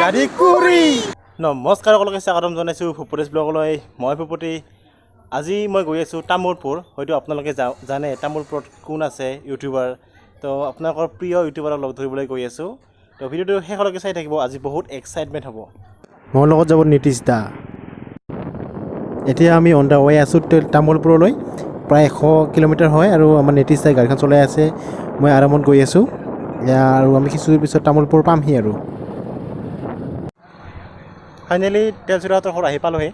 গাড়ী কুৰি নমস্কাৰ সকলোকে স্বাগতম জনাইছোঁ ফুপুৰেছ ব্লগলৈ মই ফুপুটি আজি মই গৈ আছোঁ তামুলপুৰ হয়তো আপোনালোকে জানে তামুলপুৰত কোন আছে ইউটিউবাৰ তো আপোনালোকৰ প্ৰিয় ইউটিউবাৰক লগ ধৰিবলৈ গৈ আছোঁ তো ভিডিঅ'টো শেষলৈকে চাই থাকিব আজি বহুত এক্সাইটমেণ্ট হ'ব মোৰ লগত যাব নীতিশ দা এতিয়া আমি অন দ্য ৱে আছোঁ তামুলপুৰলৈ প্ৰায় 100 কিলোমিটাৰ হয় আৰু আমাৰ নীতিশ দাই গাড়ীখন চলাই আছে মই আৰামত গৈ আছোঁ আৰু আমি কিছু পিছত তামুলপুৰ পামহি আৰু ফাইনেলি তেলচুৰাহঁতৰ ঘৰ আহি পালোহি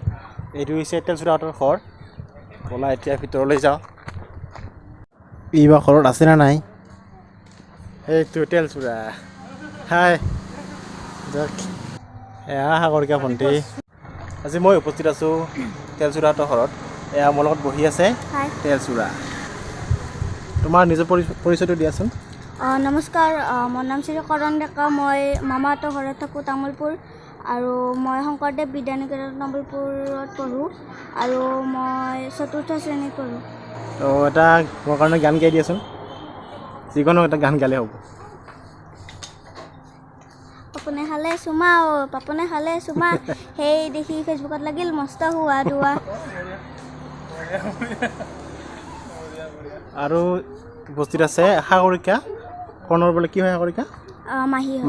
এইটো হৈছে তেলচুৰাহঁতৰ ঘৰ ব'লা এতিয়া ভিতৰলৈ যাওঁ এইবাৰ ঘৰত আছে না নাই এইটো তেলচুৰা হাই যাক এয়া সাগৰিকা ভণ্টি আজি মই উপস্থিত আছোঁ তেলচুৰাহঁতৰ ঘৰত এয়া মোৰ লগত বহি আছে তেলচুৰা তোমাৰ নিজৰ পৰিচয়টো দিয়াচোন নমস্কাৰ মোৰ নাম শ্ৰী কৰণ ডেকা মই মামাহঁতৰ ঘৰত থাকোঁ তামুলপুৰ আৰু মই শংকৰদেৱ বিদ্যানিকেতন তামুলপুৰত পঢ়োঁ আৰু মই 4ৰ্থ শ্ৰেণীত পঢ়োঁ এটা মোৰ কাৰণে গান গাই দিয়াচোন যিকোনো এটা গান গালে হ'ব পাপনে খালে চুমা পাপনে খালে চুমা সেই দেখি ফেচবুকত লাগিল মস্ত হোৱা দোৱা আৰু উপস্থিত আছে সাগৰিকা কৰ্ণৰ বোলে কি হয় সাগৰিকা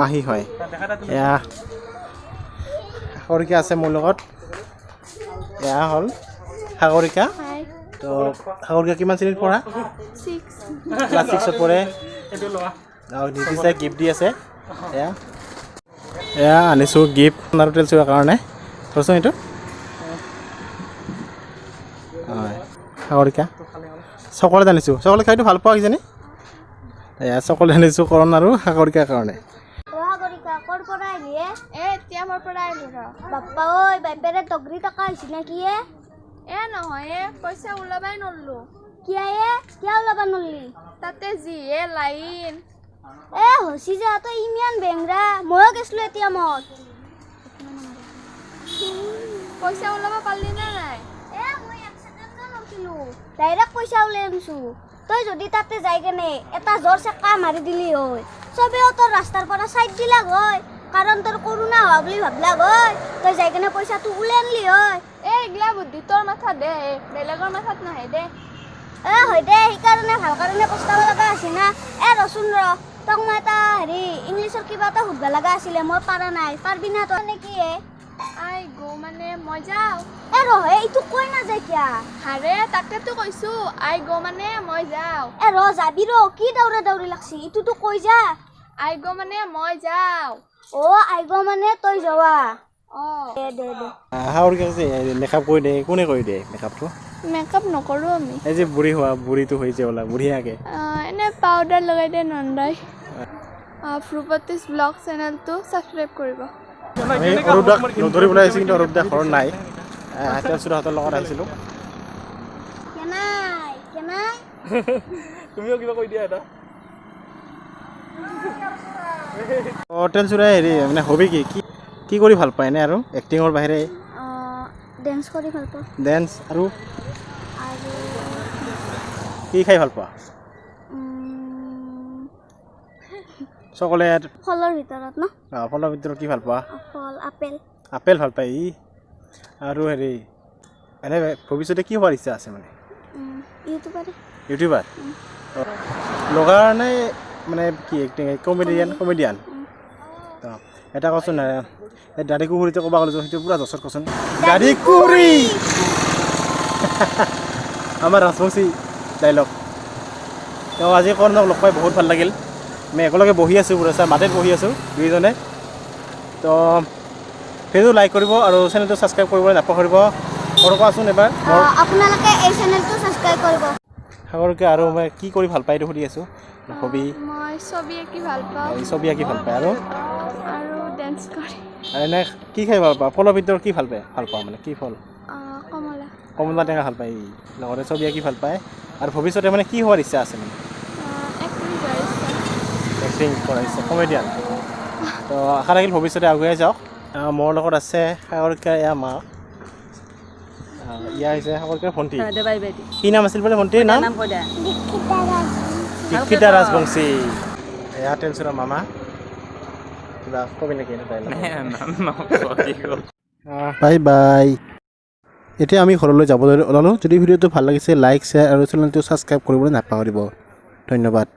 মাহী হয় এয়া সাগৰিকা আছে মোৰ লগত এয়া হ'ল সাগৰিকা তো সাগৰিকা কিমান শ্ৰেণীত পঢ়া 6 ক্লাছ 6ত পঢ়ে আৰু নীতিশাই গিফ্ট দি আছে এয়া আনিছোঁ গিফ্ট আৰু তেলচুৰাৰ কাৰণে চোৱাচোন এইটো হয় সাগৰিকা চকলেট আনিছোঁ চকলেট খাইটো ভাল পোৱা কিজানি এয়া চকলেট আনিছোঁ কৰণ আৰু সাগৰিকাৰ কাৰণে বাপ্পা ঐ বাইপেৰে তগৰি টকা হৈছে নে কি নহয় পইচা ওলাবাই নললো কিয় ওলাবা নলি তাতে যিহে লাইন হচি যা তই ইমান বেংৰা ময়ো গৈছিলোঁ এতিয়া মত পইচা ওলাব পাৰলি নে নাই মই 1 ছেকেণ্ড নছিলো ডাইৰেক্ট পইচা ওলাই আনিছোঁ তই যদি তাতে যাই কেনে এটা জোৰ চেকা মাৰি দিলি হয় চবেও তোৰ ৰাস্তাৰ পৰা চাইড দিলাক হয় কাৰণ তোৰ কৰোণা হোৱা বুলি ভাবলাক হয় তই যাই কেনে পইচাটো ওলাই আনলি হয় এইগিলা বুদ্ধি তোৰ মাথাত দে বেলেগৰ মাথাত নাহে দে হয় দে সেইকাৰণে ভাল কাৰণে পস্তাব লগা আছে না ৰচোন তোক মই এটা ইংলিছৰ কিবা এটা সুধিব লগা আছিলে মই পাৰা নাই পাৰবি না তই নে কি আই গো মানে মই যাওঁ ৰহে এইটো কৈ নাযায় কিয়া হাৰে তাকেতো কৈছোঁ আই গো মানে মই যাওঁ যাবি কি দৌৰি লাগছি ইটোতো কৈ যা আই গো মানে মই যাওঁ আই গো মানে তই যোৱা দে সাগৰিকা মেকআপ কৰি দে কোনে কৰি দিয়ে মেকআপটো মেকআপ নকৰোঁ আমি এই যে বুঢ়ীটো হৈছে ওলা বুঢ়ীয়াকে এনে পাউডাৰ লগাই দিয়ে নন্দাই ফুপুটিছ ব্লগ চেনেলটো ছাবস্ক্ৰাইব কৰিব আমি অৰূপদাক লগ ধৰিবলৈ আহিছোঁ কিন্তু অৰূপদা ঘৰত নাই তেলচুৰাহঁতৰ লগত আহিছিলোঁ তুমিও কিবা কৈ দিয়া এটা তেলচুৰাই মানে হবি কি কৰি ভাল পায় এনে আৰু এক্টিঙৰ বাহিৰে ডেন্স কৰি ভাল পাওঁ ডেন্স আৰু কি খাই ভাল পোৱা চকলেট ফলৰ ভিতৰত ফলৰ ভিতৰত কি ভাল পোৱা ফল আপেল ভাল পায় আৰু এনে ভৱিষ্যতে কি হোৱাৰ ইচ্ছা আছে মানে ইউটিউবাৰ লগাৰ নে মানে কি এক্টিং কমেডিয়ান এটা কচোন এই দাড়ি কুকুৰিতে ক'ব গ'লে সেইটো পুৰা জছত কচোন গাড়ী কুকুৰি আমাৰ ৰাজবংশী ডাইলগ তেওঁ আজি কৰ্ণক লগ পাই বহুত ভাল লাগিল আমি একেলগে বহি আছোঁ পুৰা মাটিত বহি আছোঁ দুইজনে তো ফেচবুক লাইক কৰিব আৰু চেনেলটো ছাবস্ক্ৰাইব কৰিবলৈ নাপাহৰিব আৰু কোৱাচোন এবাৰ আপোনালোকে এই চেনেলটো ছাবস্ক্ৰাইব কৰিব সাগৰকে আৰু মই কি কৰি ভাল পায় এইটো সুধি আছোঁ হবি মই ছবি আঁকি ভাল পাওঁ ছবি আঁকি ভাল পায় আৰু ডেন্স কৰি এনে কি খাই ভাল পাওঁ ফলৰ ভিতৰত কি ভাল পাওঁ মানে কি ফল কমলা টেঙা ভাল পায় লগতে ছবি আঁকি ভাল পায় আৰু ভৱিষ্যতে মানে কি হোৱাৰ ইচ্ছা আছে মানে এক্টিং কৰাৰ ইচ্ছা কমেডিয়ান তো আশা ৰাখিল ভৱিষ্যতে আগুৱাই যাওক মোৰ লগত আছে সাগৰিকা মা ইয়া হৈছে সাগৰিকাৰ ভণ্টি কি নাম আছিল বোলে ভণ্টিৰ নাম দীক্ষিতা ৰাজবংশী এয়া তেলচুৰা মামা কিবা ক'বি নেকি Nah, বাই বাই এতিয়া আমি ঘৰলৈ যাবলৈ ওলালোঁ যদি ভিডিঅ'টো ভাল লাগিছে লাইক শ্বেয়াৰ আৰু চেনেলটো ছাবস্ক্ৰাইব কৰিবলৈ নাপাহৰিব ধন্যবাদ